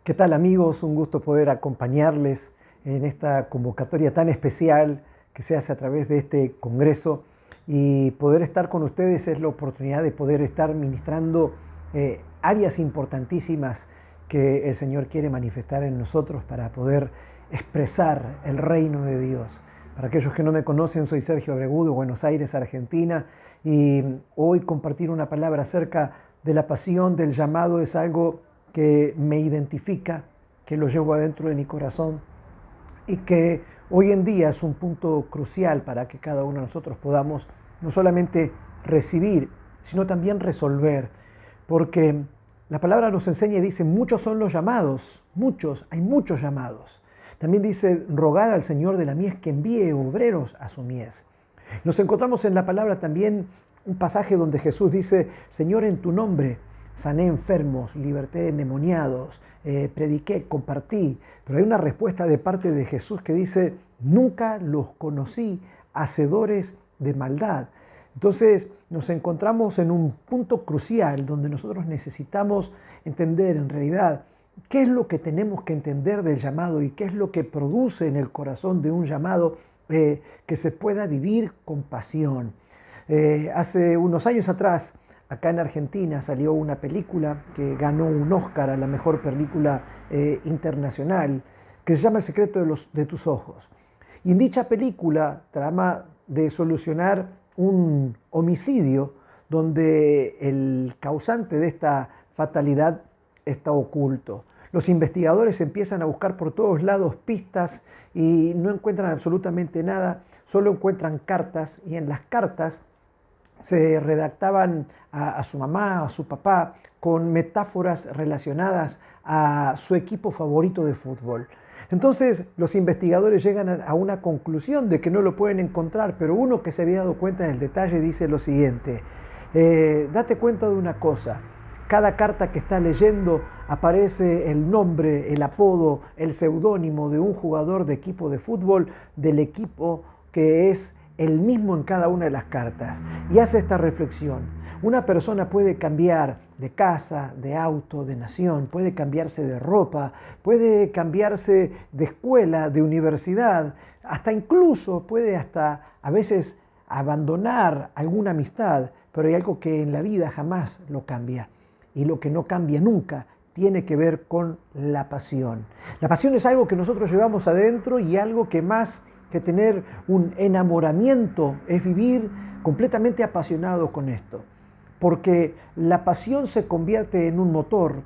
¿Qué tal, amigos? Un gusto poder acompañarles en esta convocatoria tan especial que se hace a través de este congreso, y poder estar con ustedes es la oportunidad de poder estar ministrando áreas importantísimas que el Señor quiere manifestar en nosotros para poder expresar el reino de Dios. Para aquellos que no me conocen, soy Sergio Abregu de Buenos Aires, Argentina, y hoy compartir una palabra acerca de la pasión, del llamado, es algo que me identifica, que lo llevo adentro de mi corazón y que hoy en día es un punto crucial para que cada uno de nosotros podamos no solamente recibir, sino también resolver. Porque la palabra nos enseña y dice, muchos son los llamados, hay muchos llamados. También dice, rogar al Señor de la mies que envíe obreros a su mies. Nos encontramos en la palabra también un pasaje donde Jesús dice, Señor, en tu nombre sané enfermos, liberté endemoniados, prediqué, compartí. Pero hay una respuesta de parte de Jesús que dice, nunca los conocí, hacedores de maldad. Entonces nos encontramos en un punto crucial donde nosotros necesitamos entender en realidad qué es lo que tenemos que entender del llamado y qué es lo que produce en el corazón de un llamado que se pueda vivir con pasión. Hace unos años atrás, acá en Argentina, salió una película que ganó un Oscar a la mejor película internacional, que se llama El secreto de tus ojos. Y en dicha película trama de solucionar un homicidio donde el causante de esta fatalidad está oculto. Los investigadores empiezan a buscar por todos lados pistas y no encuentran absolutamente nada, solo encuentran cartas, y en las cartas se redactaban a su mamá, a su papá, con metáforas relacionadas a su equipo favorito de fútbol. Entonces los investigadores llegan a una conclusión de que no lo pueden encontrar, pero uno que se había dado cuenta del detalle dice lo siguiente, date cuenta de una cosa, cada carta que está leyendo aparece el nombre, el apodo, el seudónimo de un jugador de equipo de fútbol, del equipo que es el mismo en cada una de las cartas. Y hace esta reflexión, una persona puede cambiar de casa, de auto, de nación, puede cambiarse de ropa, puede cambiarse de escuela, de universidad, hasta incluso puede a veces abandonar alguna amistad, pero hay algo que en la vida jamás lo cambia, y lo que no cambia nunca tiene que ver con la pasión. La pasión es algo que nosotros llevamos adentro, y algo que más que tener un enamoramiento es vivir completamente apasionado con esto. Porque la pasión se convierte en un motor,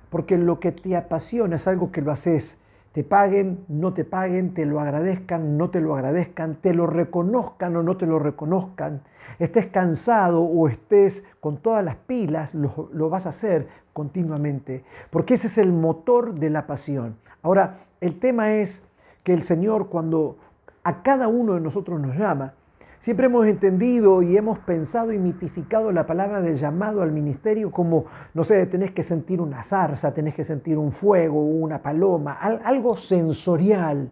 porque lo que te apasiona es algo que lo haces, te paguen, no te paguen, te lo agradezcan, no te lo agradezcan, te lo reconozcan o no te lo reconozcan, estés cansado o estés con todas las pilas, lo vas a hacer continuamente, porque ese es el motor de la pasión. Ahora, el tema es que el Señor, cuando a cada uno de nosotros nos llama, siempre hemos entendido y hemos pensado y mitificado la palabra del llamado al ministerio como, no sé, tenés que sentir una zarza, tenés que sentir un fuego, una paloma, algo sensorial.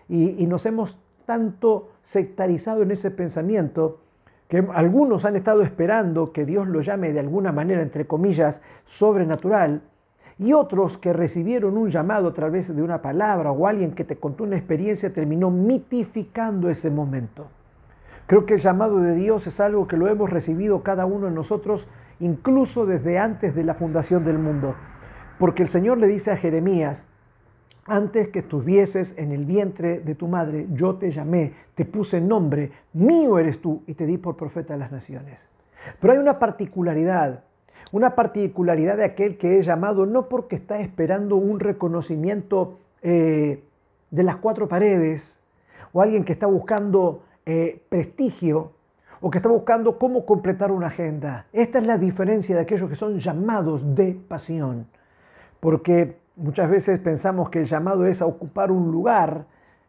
Y nos hemos tanto sectarizado en ese pensamiento que algunos han estado esperando que Dios lo llame de alguna manera, entre comillas, sobrenatural, y otros que recibieron un llamado a través de una palabra o alguien que te contó una experiencia terminó mitificando ese momento. Creo que el llamado de Dios es algo que lo hemos recibido cada uno de nosotros, incluso desde antes de la fundación del mundo. Porque el Señor le dice a Jeremías, antes que estuvieses en el vientre de tu madre, yo te llamé, te puse nombre, mío eres tú, y te di por profeta de las naciones. Pero hay una particularidad de aquel que es llamado no porque está esperando un reconocimiento de las cuatro paredes, o alguien que está buscando prestigio, o que está buscando cómo completar una agenda. Esta es la diferencia de aquellos que son llamados de pasión, porque muchas veces pensamos que el llamado es a ocupar un lugar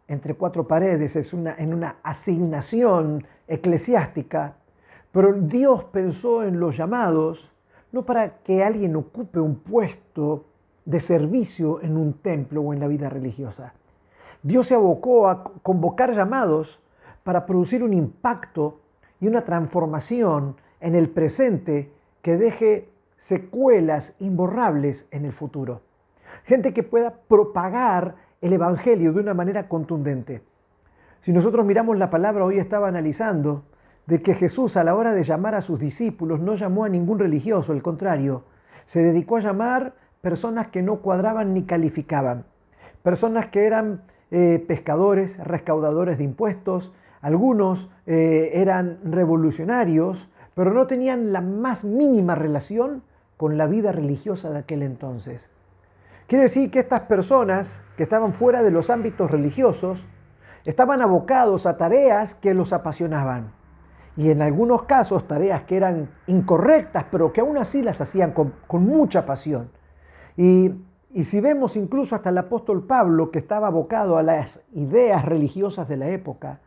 entre cuatro paredes, en una asignación eclesiástica, pero Dios pensó en los llamados no para que alguien ocupe un puesto de servicio en un templo o en la vida religiosa. Dios se abocó a convocar llamados para producir un impacto y una transformación en el presente que deje secuelas imborrables en el futuro. gente que pueda propagar el Evangelio de una manera contundente. Si nosotros miramos la palabra, hoy estaba analizando de que Jesús a la hora de llamar a sus discípulos no llamó a ningún religioso, al contrario, se dedicó a llamar personas que no cuadraban ni calificaban, personas que eran pescadores, recaudadores de impuestos, algunos eran revolucionarios, pero no tenían la más mínima relación con la vida religiosa de aquel entonces. Quiere decir que estas personas que estaban fuera de los ámbitos religiosos estaban abocados a tareas que los apasionaban. Y en algunos casos tareas que eran incorrectas, pero que aún así las hacían con mucha pasión. Y si vemos incluso hasta el apóstol Pablo, que estaba abocado a las ideas religiosas de la época,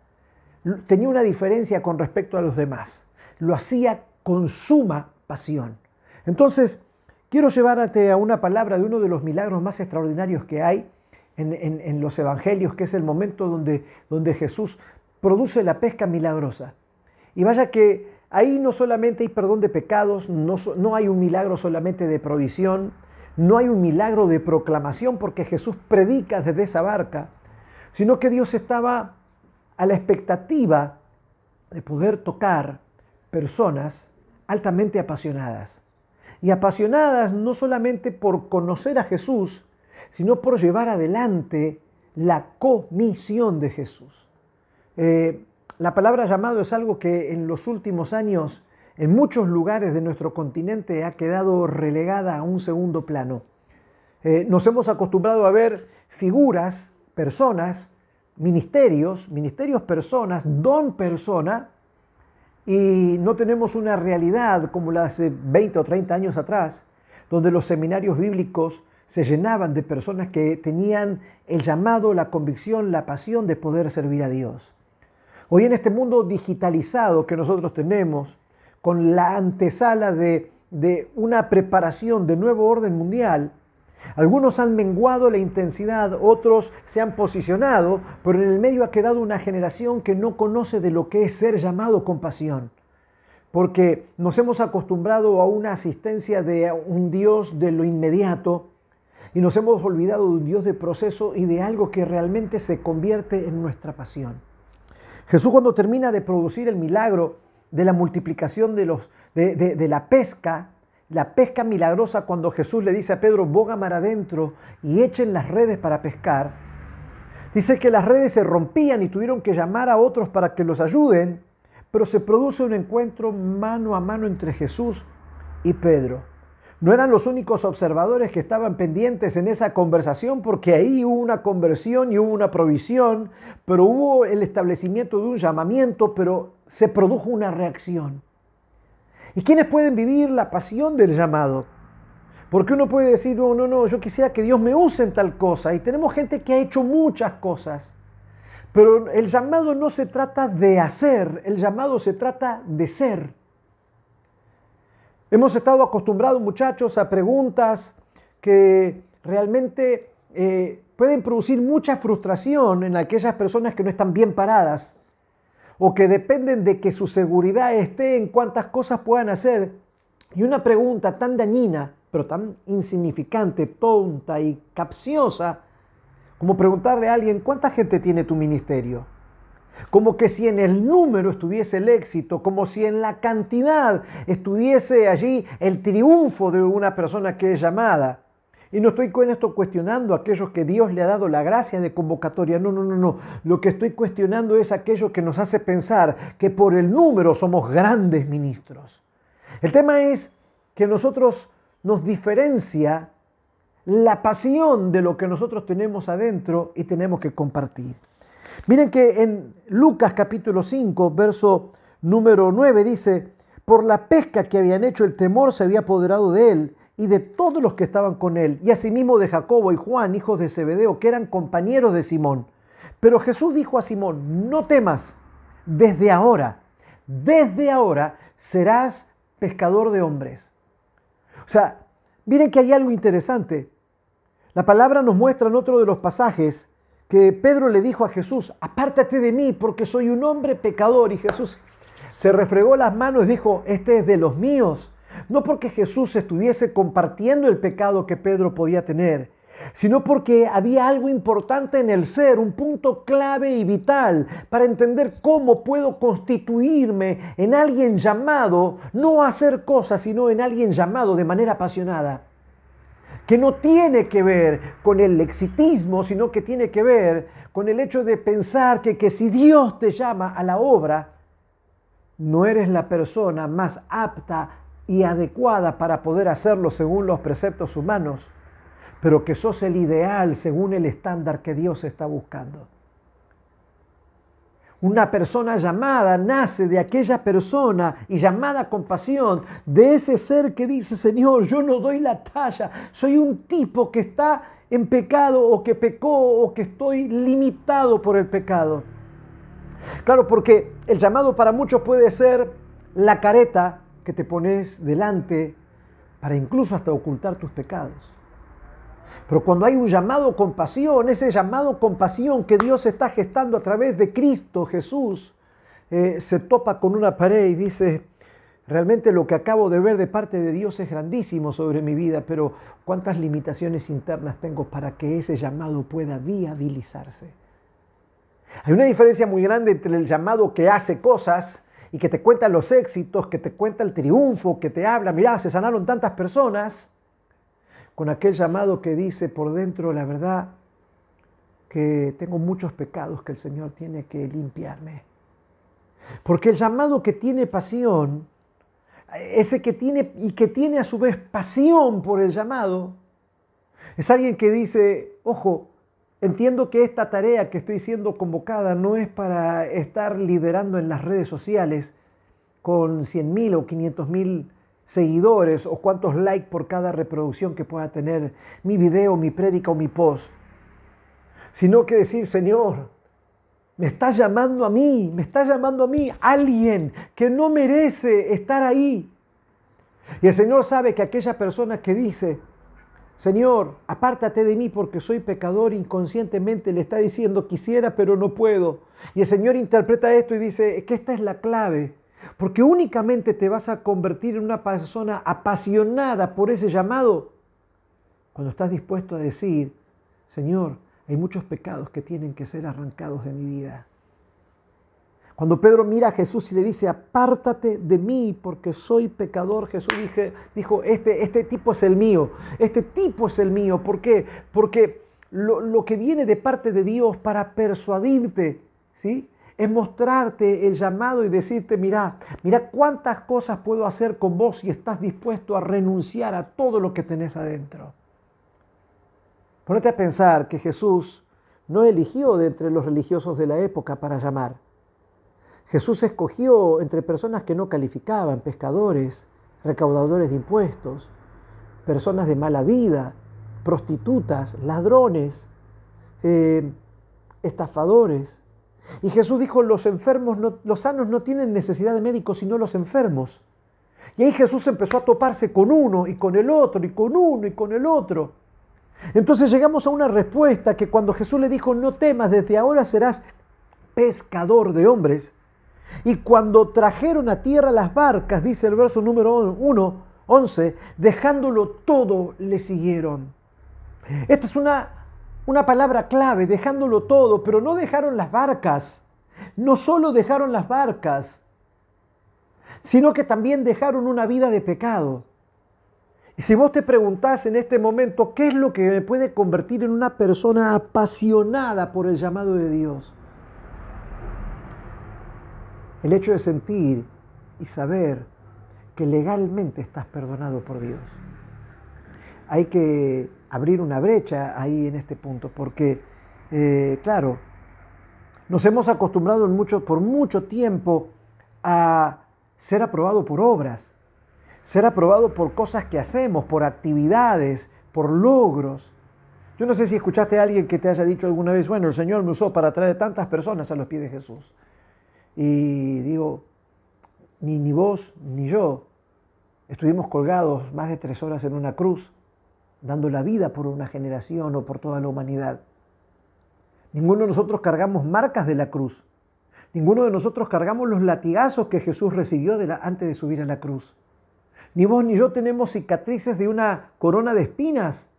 tenía una diferencia con respecto a los demás. Lo hacía con suma pasión. Entonces, quiero llevarte a una palabra de uno de los milagros más extraordinarios que hay en los evangelios, que es el momento donde Jesús produce la pesca milagrosa. Y vaya que ahí no solamente hay perdón de pecados, no hay un milagro solamente de provisión, no hay un milagro de proclamación porque Jesús predica desde esa barca, sino que Dios estaba a la expectativa de poder tocar personas altamente apasionadas. Y apasionadas no solamente por conocer a Jesús, sino por llevar adelante la comisión de Jesús. La palabra llamado es algo que en los últimos años en muchos lugares de nuestro continente ha quedado relegada a un segundo plano. Nos hemos acostumbrado a ver figuras, personas, ministerios, personas, don persona, y no tenemos una realidad como la de hace 20 o 30 años atrás, donde los seminarios bíblicos se llenaban de personas que tenían el llamado, la convicción, la pasión de poder servir a Dios. Hoy en este mundo digitalizado que nosotros tenemos, con la antesala de una preparación de nuevo orden mundial, algunos han menguado la intensidad, otros se han posicionado, pero en el medio ha quedado una generación que no conoce de lo que es ser llamado con pasión. Porque nos hemos acostumbrado a una asistencia de un Dios de lo inmediato y nos hemos olvidado de un Dios de proceso y de algo que realmente se convierte en nuestra pasión. Jesús, cuando termina de producir el milagro de la multiplicación de la pesca milagrosa, cuando Jesús le dice a Pedro, boga mar adentro y echen las redes para pescar, dice que las redes se rompían y tuvieron que llamar a otros para que los ayuden, pero se produce un encuentro mano a mano entre Jesús y Pedro. No eran los únicos observadores que estaban pendientes en esa conversación, porque ahí hubo una conversión y hubo una provisión, pero hubo el establecimiento de un llamamiento, pero se produjo una reacción. ¿Y quiénes pueden vivir la pasión del llamado? Porque uno puede decir, no, yo quisiera que Dios me use en tal cosa. Y tenemos gente que ha hecho muchas cosas. Pero el llamado no se trata de hacer, el llamado se trata de ser. Hemos estado acostumbrados, muchachos, a preguntas que realmente pueden producir mucha frustración en aquellas personas que no están bien paradas o que dependen de que su seguridad esté en cuántas cosas puedan hacer. Y una pregunta tan dañina, pero tan insignificante, tonta y capciosa, como preguntarle a alguien, ¿cuánta gente tiene tu ministerio? Como que si en el número estuviese el éxito, como si en la cantidad estuviese allí el triunfo de una persona que es llamada. Y no estoy con esto cuestionando a aquellos que Dios le ha dado la gracia de convocatoria. No. Lo que estoy cuestionando es aquello que nos hace pensar que por el número somos grandes ministros. El tema es que nosotros nos diferencia la pasión de lo que nosotros tenemos adentro y tenemos que compartir. Miren que en Lucas capítulo 5, verso número 9 dice, por la pesca que habían hecho el temor se había apoderado de él y de todos los que estaban con él, y asimismo de Jacobo y Juan, hijos de Zebedeo, que eran compañeros de Simón. Pero Jesús dijo a Simón, no temas, desde ahora serás pescador de hombres. O sea, miren que hay algo interesante. La palabra nos muestra en otro de los pasajes que Pedro le dijo a Jesús, apártate de mí porque soy un hombre pecador. Y Jesús se refregó las manos y dijo, este es de los míos. No porque Jesús estuviese compartiendo el pecado que Pedro podía tener, sino porque había algo importante en el ser, un punto clave y vital para entender cómo puedo constituirme en alguien llamado, no a hacer cosas, sino en alguien llamado de manera apasionada, que no tiene que ver con el exitismo, sino que tiene que ver con el hecho de pensar que si Dios te llama a la obra, no eres la persona más apta y adecuada para poder hacerlo según los preceptos humanos, pero que sos el ideal según el estándar que Dios está buscando. Una persona llamada nace de aquella persona y llamada con pasión, de ese ser que dice, Señor, yo no doy la talla, soy un tipo que está en pecado o que pecó o que estoy limitado por el pecado. Claro, porque el llamado para muchos puede ser la careta que te pones delante para incluso hasta ocultar tus pecados. Pero cuando hay un llamado con pasión, ese llamado con pasión que Dios está gestando a través de Cristo Jesús, se topa con una pared y dice, realmente lo que acabo de ver de parte de Dios es grandísimo sobre mi vida, pero cuántas limitaciones internas tengo para que ese llamado pueda viabilizarse. Hay una diferencia muy grande entre el llamado que hace cosas y que te cuenta los éxitos, que te cuenta el triunfo, que te habla, mirá, se sanaron tantas personas, con aquel llamado que dice por dentro, la verdad, que tengo muchos pecados que el Señor tiene que limpiarme. Porque el llamado que tiene pasión, ese que tiene y que tiene a su vez pasión por el llamado, es alguien que dice, ojo, entiendo que esta tarea que estoy siendo convocada no es para estar liderando en las redes sociales con 100.000 o 500.000 seguidores o cuántos likes por cada reproducción que pueda tener mi video, mi prédica o mi post, sino que decir, Señor, me está llamando a mí, alguien que no merece estar ahí. Y el Señor sabe que aquella persona que dice, Señor, apártate de mí porque soy pecador, inconscientemente le está diciendo, quisiera pero no puedo. Y el Señor interpreta esto y dice que esta es la clave. Porque únicamente te vas a convertir en una persona apasionada por ese llamado cuando estás dispuesto a decir, Señor, hay muchos pecados que tienen que ser arrancados de mi vida. Cuando Pedro mira a Jesús y le dice, apártate de mí porque soy pecador, Jesús dijo, este tipo es el mío, ¿Por qué? Porque lo que viene de parte de Dios para persuadirte, ¿sí?, es mostrarte el llamado y decirte, mira cuántas cosas puedo hacer con vos si estás dispuesto a renunciar a todo lo que tenés adentro. Ponete a pensar que Jesús no eligió de entre los religiosos de la época para llamar. Jesús escogió entre personas que no calificaban, pescadores, recaudadores de impuestos, personas de mala vida, prostitutas, ladrones, estafadores. Y Jesús dijo, los sanos no tienen necesidad de médicos, sino los enfermos. Y ahí Jesús empezó a toparse con uno y con el otro y con uno y con el otro. Entonces llegamos a una respuesta que cuando Jesús le dijo, no temas, desde ahora serás pescador de hombres. Y cuando trajeron a tierra las barcas, dice el verso número 11, dejándolo todo, le siguieron. Esta es una palabra clave, dejándolo todo, pero no dejaron las barcas. No solo dejaron las barcas, sino que también dejaron una vida de pecado. Y si vos te preguntás en este momento, ¿qué es lo que me puede convertir en una persona apasionada por el llamado de Dios? El hecho de sentir y saber que legalmente estás perdonado por Dios. Hay que abrir una brecha ahí en este punto, porque, claro, nos hemos acostumbrado por mucho tiempo a ser aprobado por obras, ser aprobado por cosas que hacemos, por actividades, por logros. Yo no sé si escuchaste a alguien que te haya dicho alguna vez, bueno, el Señor me usó para traer tantas personas a los pies de Jesús. Y digo, ni vos ni yo estuvimos colgados más de 3 horas en una cruz, dando la vida por una generación o por toda la humanidad. Ninguno de nosotros cargamos marcas de la cruz. Ninguno de nosotros cargamos los latigazos que Jesús recibió antes de subir a la cruz. Ni vos ni yo tenemos cicatrices de una corona de espinas.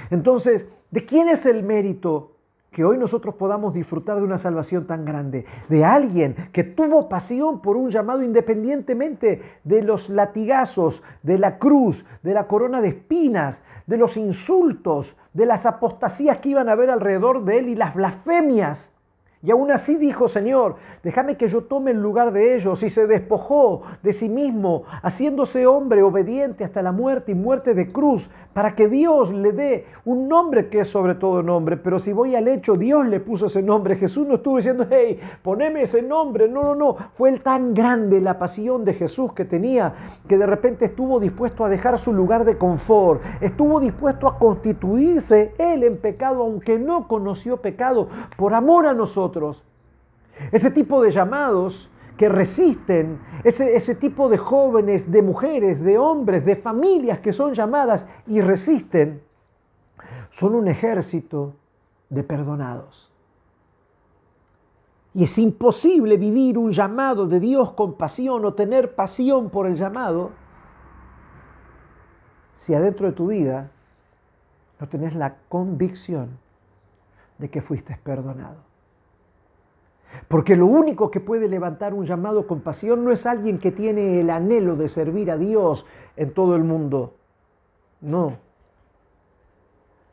Entonces, ¿de quién es el mérito que hoy nosotros podamos disfrutar de una salvación tan grande? De alguien que tuvo pasión por un llamado independientemente de los latigazos, de la cruz, de la corona de espinas, de los insultos, de las apostasías que iban a haber alrededor de él y las blasfemias. Y aún así dijo: Señor, déjame que yo tome el lugar de ellos. Y se despojó de sí mismo, haciéndose hombre obediente hasta la muerte y muerte de cruz, para que Dios le dé un nombre que es sobre todo nombre. Pero si voy al hecho, Dios le puso ese nombre. Jesús no estuvo diciendo: hey, poneme ese nombre. No, no, no. Fue tan grande la pasión de Jesús que tenía, que de repente estuvo dispuesto a dejar su lugar de confort. Estuvo dispuesto a constituirse él en pecado, aunque no conoció pecado, por amor a nosotros. Ese tipo de llamados que resisten, ese tipo de jóvenes, de mujeres, de hombres, de familias que son llamadas y resisten, son un ejército de perdonados. Y es imposible vivir un llamado de Dios con pasión o tener pasión por el llamado si adentro de tu vida no tenés la convicción de que fuiste perdonado. Porque lo único que puede levantar un llamado con pasión no es alguien que tiene el anhelo de servir a Dios en todo el mundo. No.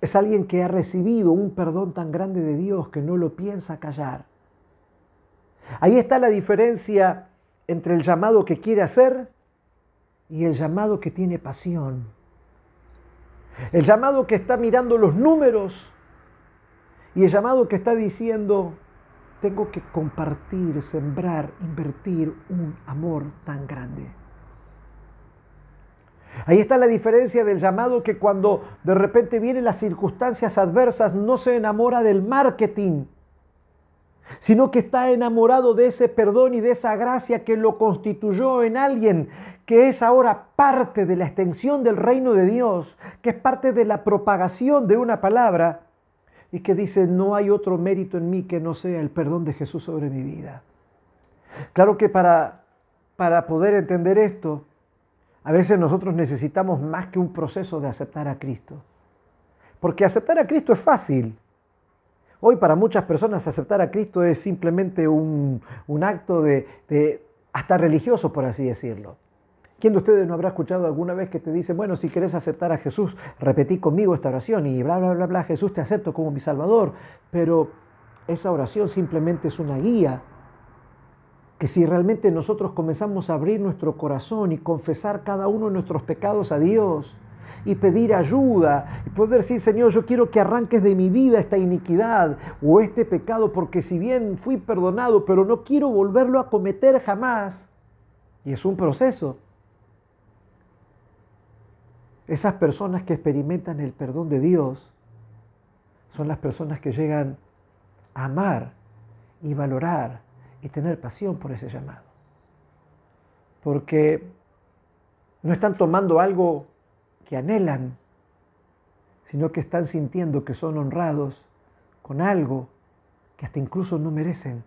Es alguien que ha recibido un perdón tan grande de Dios que no lo piensa callar. Ahí está la diferencia entre el llamado que quiere hacer y el llamado que tiene pasión. El llamado que está mirando los números y el llamado que está diciendo: tengo que compartir, sembrar, invertir un amor tan grande. Ahí está la diferencia del llamado que cuando de repente vienen las circunstancias adversas no se enamora del marketing, sino que está enamorado de ese perdón y de esa gracia que lo constituyó en alguien que es ahora parte de la extensión del reino de Dios, que es parte de la propagación de una palabra, y que dice: no hay otro mérito en mí que no sea el perdón de Jesús sobre mi vida. Claro que para poder entender esto, a veces nosotros necesitamos más que un proceso de aceptar a Cristo. Porque aceptar a Cristo es fácil. Hoy para muchas personas aceptar a Cristo es simplemente un acto de hasta religioso, por así decirlo. ¿Quién de ustedes no habrá escuchado alguna vez que te dice: bueno, si querés aceptar a Jesús, repetí conmigo esta oración y bla, bla, bla, bla, Jesús te acepto como mi Salvador? Pero esa oración simplemente es una guía que si realmente nosotros comenzamos a abrir nuestro corazón y confesar cada uno de nuestros pecados a Dios y pedir ayuda y poder decir: Señor, yo quiero que arranques de mi vida esta iniquidad o este pecado, porque si bien fui perdonado, pero no quiero volverlo a cometer jamás. Y es un proceso. Esas personas que experimentan el perdón de Dios son las personas que llegan a amar y valorar y tener pasión por ese llamado. Porque no están tomando algo que anhelan, sino que están sintiendo que son honrados con algo que hasta incluso no merecen,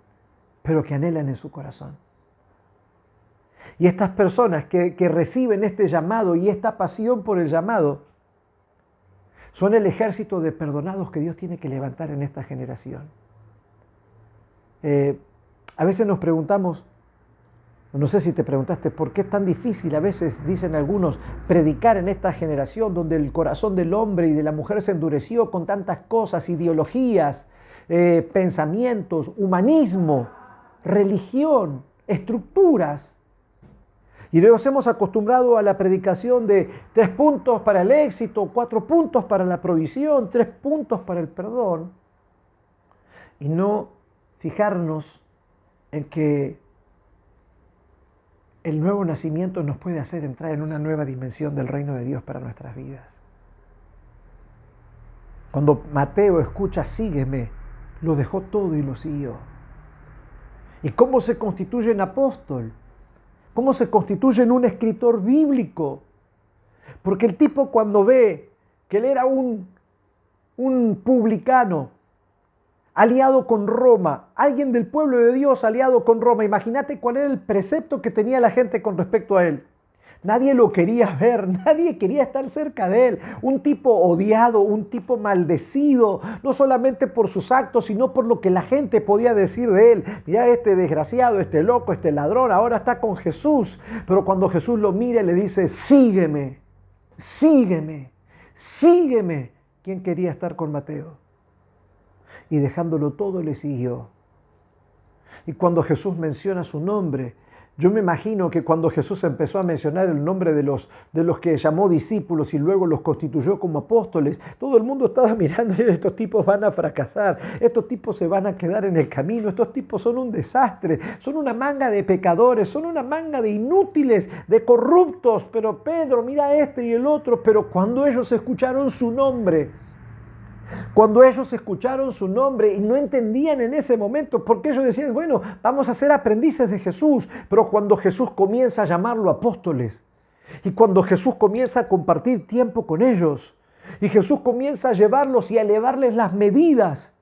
pero que anhelan en su corazón. Y estas personas que reciben este llamado y esta pasión por el llamado son el ejército de perdonados que Dios tiene que levantar en esta generación. A veces nos preguntamos, no sé si te preguntaste, ¿por qué es tan difícil a veces, dicen algunos, predicar en esta generación donde el corazón del hombre y de la mujer se endureció con tantas cosas, ideologías, pensamientos, humanismo, religión, estructuras? Y nos hemos acostumbrado a la predicación de 3 puntos para el éxito, 4 puntos para la provisión, 3 puntos para el perdón. Y no fijarnos en que el nuevo nacimiento nos puede hacer entrar en una nueva dimensión del reino de Dios para nuestras vidas. Cuando Mateo escucha: sígueme, lo dejó todo y lo siguió. ¿Y cómo se constituye en apóstol? ¿Cómo se constituye en un escritor bíblico? Porque el tipo, cuando ve que él era un publicano aliado con Roma, alguien del pueblo de Dios aliado con Roma, imagínate cuál era el precepto que tenía la gente con respecto a él. Nadie lo quería ver, nadie quería estar cerca de él. Un tipo odiado, un tipo maldecido, no solamente por sus actos, sino por lo que la gente podía decir de él. Mira, este desgraciado, este loco, este ladrón, ahora está con Jesús. Pero cuando Jesús lo mira y le dice, sígueme, sígueme, sígueme. ¿Quién quería estar con Mateo? Y dejándolo todo le siguió. Y cuando Jesús menciona su nombre, yo me imagino que cuando Jesús empezó a mencionar el nombre de los que llamó discípulos y luego los constituyó como apóstoles, todo el mundo estaba mirando y estos tipos van a fracasar, estos tipos se van a quedar en el camino, estos tipos son un desastre, son una manga de pecadores, son una manga de inútiles, de corruptos, pero Pedro, mira este y el otro, pero cuando ellos escucharon su nombre, cuando ellos escucharon su nombre y no entendían en ese momento, porque ellos decían, bueno, vamos a ser aprendices de Jesús, pero cuando Jesús comienza a llamarlo apóstoles, y cuando Jesús comienza a compartir tiempo con ellos, y Jesús comienza a llevarlos y a elevarles las medidas,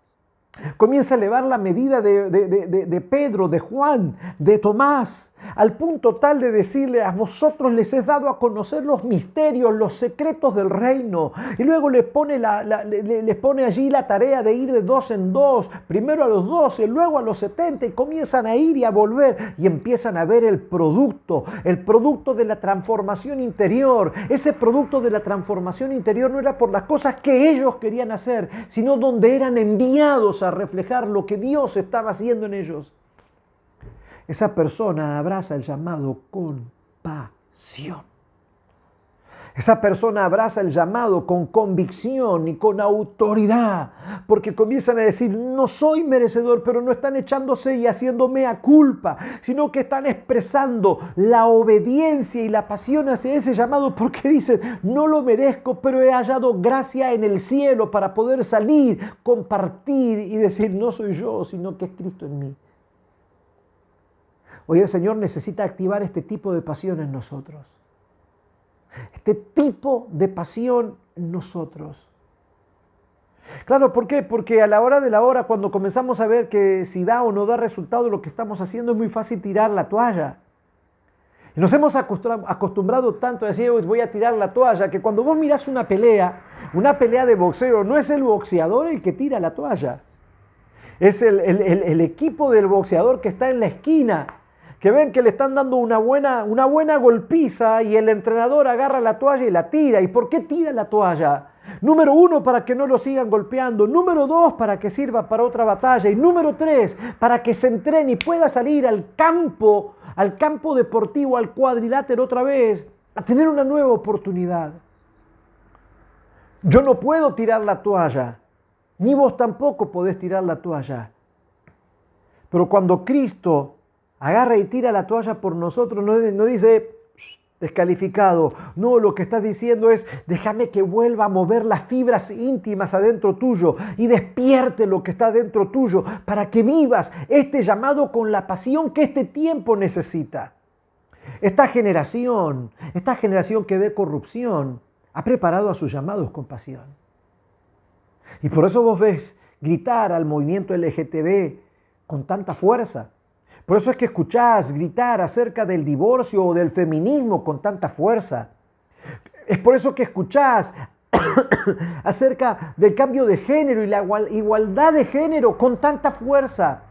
comienza a elevar la medida de Pedro, de Juan, de Tomás, al punto tal de decirle, a vosotros les he dado a conocer los misterios, los secretos del reino. Y luego les pone allí la tarea de ir de 2 en 2, primero a los 12, luego a los 70, y comienzan a ir y a volver, y empiezan a ver el producto de la transformación interior. Ese producto de la transformación interior no era por las cosas que ellos querían hacer, sino donde eran enviados a reflejar lo que Dios estaba haciendo en ellos. Esa persona abraza el llamado con pasión. Esa persona abraza el llamado con convicción y con autoridad, porque comienzan a decir, no soy merecedor, pero no están echándose y haciéndome a culpa, sino que están expresando la obediencia y la pasión hacia ese llamado, porque dicen, no lo merezco, pero he hallado gracia en el cielo para poder salir, compartir y decir, no soy yo, sino que es Cristo en mí. Hoy el Señor necesita activar este tipo de pasión en nosotros. Este tipo de pasión en nosotros. Claro, ¿por qué? Porque a la hora de la hora, cuando comenzamos a ver que si da o no da resultado lo que estamos haciendo, es muy fácil tirar la toalla. Y nos hemos acostumbrado tanto a decir, voy a tirar la toalla, que cuando vos mirás una pelea de boxeo, no es el boxeador el que tira la toalla. Es el equipo del boxeador que está en la esquina, que ven que le están dando una buena golpiza y el entrenador agarra la toalla y la tira. ¿Y por qué tira la toalla? Número 1, para que no lo sigan golpeando. Número 2, para que sirva para otra batalla. Y número 3, para que se entrene y pueda salir al campo deportivo, al cuadrilátero otra vez, a tener una nueva oportunidad. Yo no puedo tirar la toalla, ni vos tampoco podés tirar la toalla. Pero cuando Cristo agarra y tira la toalla por nosotros, no dice descalificado. No, lo que está diciendo es, déjame que vuelva a mover las fibras íntimas adentro tuyo y despierte lo que está dentro tuyo para que vivas este llamado con la pasión que este tiempo necesita. Esta generación que ve corrupción, ha preparado a sus llamados con pasión. Y por eso vos ves gritar al movimiento LGTB con tanta fuerza. Por eso es que escuchás gritar acerca del divorcio o del feminismo con tanta fuerza. Es por eso que escuchás acerca del cambio de género y la igualdad de género con tanta fuerza.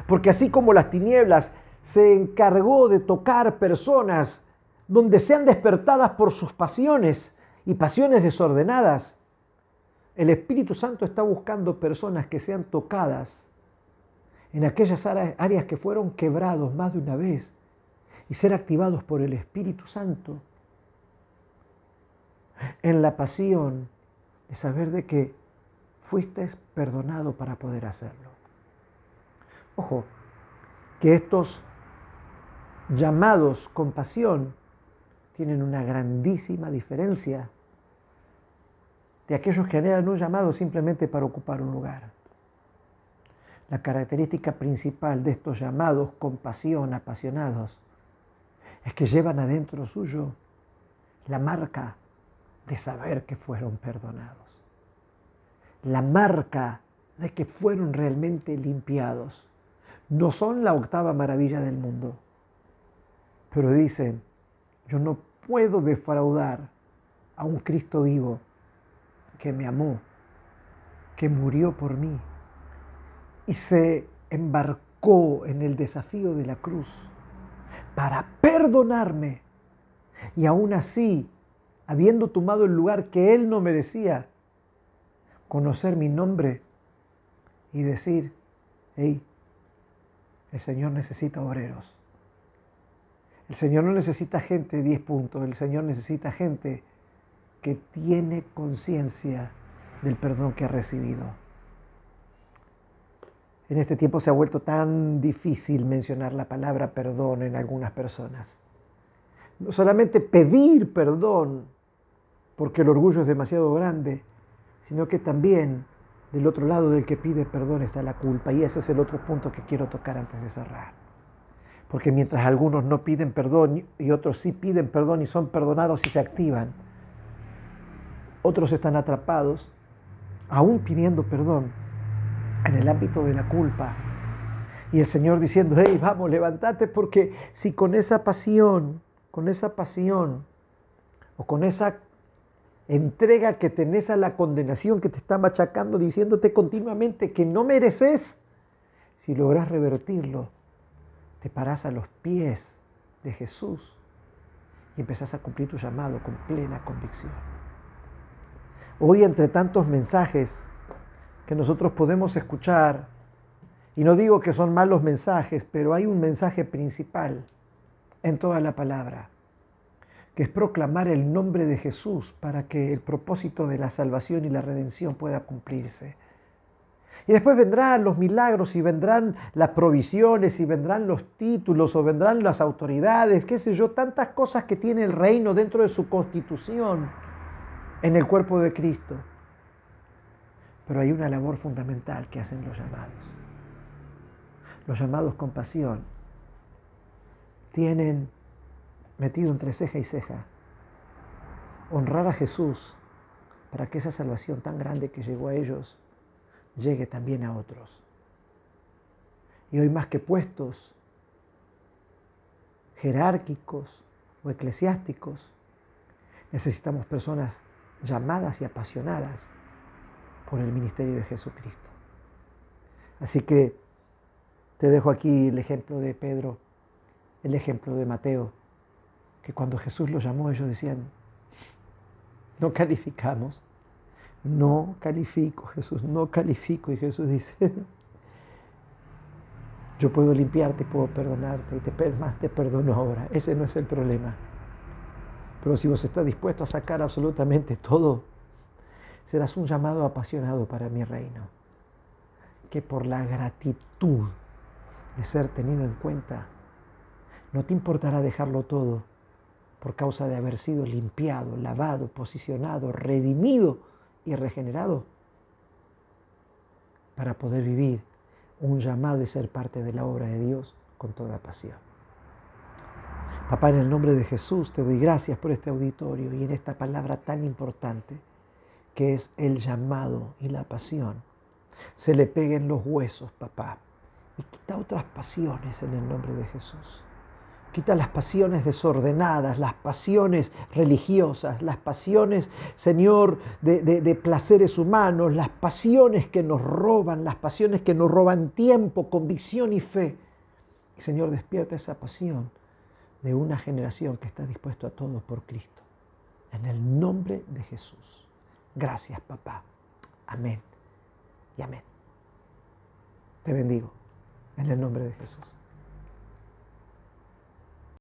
Porque así como las tinieblas se encargó de tocar personas donde sean despertadas por sus pasiones y pasiones desordenadas, el Espíritu Santo está buscando personas que sean tocadas en aquellas áreas que fueron quebrados más de una vez y ser activados por el Espíritu Santo en la pasión de saber de que fuiste perdonado para poder hacerlo. Ojo, que estos llamados con pasión tienen una grandísima diferencia de aquellos que eran un llamado simplemente para ocupar un lugar. La característica principal de estos llamados con pasión, apasionados, es que llevan adentro suyo la marca de saber que fueron perdonados. La marca de que fueron realmente limpiados. No son la octava maravilla del mundo, pero dicen, yo no puedo defraudar a un Cristo vivo que me amó, que murió por mí y se embarcó en el desafío de la cruz para perdonarme y aún así, habiendo tomado el lugar que Él no merecía, conocer mi nombre y decir, hey, el Señor necesita obreros. El Señor no necesita gente de 10 puntos, el Señor necesita gente que tiene conciencia del perdón que ha recibido. En este tiempo se ha vuelto tan difícil mencionar la palabra perdón en algunas personas. No solamente pedir perdón, porque el orgullo es demasiado grande, sino que también del otro lado del que pide perdón está la culpa. Y ese es el otro punto que quiero tocar antes de cerrar. Porque mientras algunos no piden perdón y otros sí piden perdón y son perdonados y se activan, otros están atrapados, aún pidiendo perdón, en el ámbito de la culpa. Y el Señor diciendo, hey, vamos, levántate, porque si con esa pasión, o con esa entrega que tenés a la condenación que te está machacando, diciéndote continuamente que no mereces, si lográs revertirlo, te parás a los pies de Jesús y empezás a cumplir tu llamado con plena convicción. Hoy, entre tantos mensajes que nosotros podemos escuchar, y no digo que son malos mensajes, pero hay un mensaje principal en toda la palabra, que es proclamar el nombre de Jesús para que el propósito de la salvación y la redención pueda cumplirse. Y después vendrán los milagros y vendrán las provisiones y vendrán los títulos o vendrán las autoridades, qué sé yo, tantas cosas que tiene el reino dentro de su constitución en el cuerpo de Cristo. Pero hay una labor fundamental que hacen los llamados. Los llamados con pasión tienen metido entre ceja y ceja honrar a Jesús para que esa salvación tan grande que llegó a ellos llegue también a otros. Y hoy, más que puestos jerárquicos o eclesiásticos, necesitamos personas llamadas y apasionadas por el ministerio de Jesucristo. Así que te dejo aquí el ejemplo de Pedro, el ejemplo de Mateo, que cuando Jesús los llamó, ellos decían, no calificamos, no califico, Jesús, no califico. Y Jesús dice, yo puedo limpiarte, puedo perdonarte, y más te perdono ahora. Ese no es el problema. Pero si vos estás dispuesto a sacar absolutamente todo, serás un llamado apasionado para mi reino, que por la gratitud de ser tenido en cuenta, no te importará dejarlo todo por causa de haber sido limpiado, lavado, posicionado, redimido y regenerado para poder vivir un llamado y ser parte de la obra de Dios con toda pasión. Papá, en el nombre de Jesús te doy gracias por este auditorio y en esta palabra tan importante que es el llamado y la pasión. Se le peguen los huesos, papá, y quita otras pasiones en el nombre de Jesús. Quita las pasiones desordenadas, las pasiones religiosas, las pasiones, Señor, de placeres humanos, las pasiones que nos roban tiempo, convicción y fe. Y Señor, despierta esa pasión de una generación que está dispuesto a todo por Cristo. En el nombre de Jesús. Gracias, papá. Amén y amén. Te bendigo en el nombre de Jesús.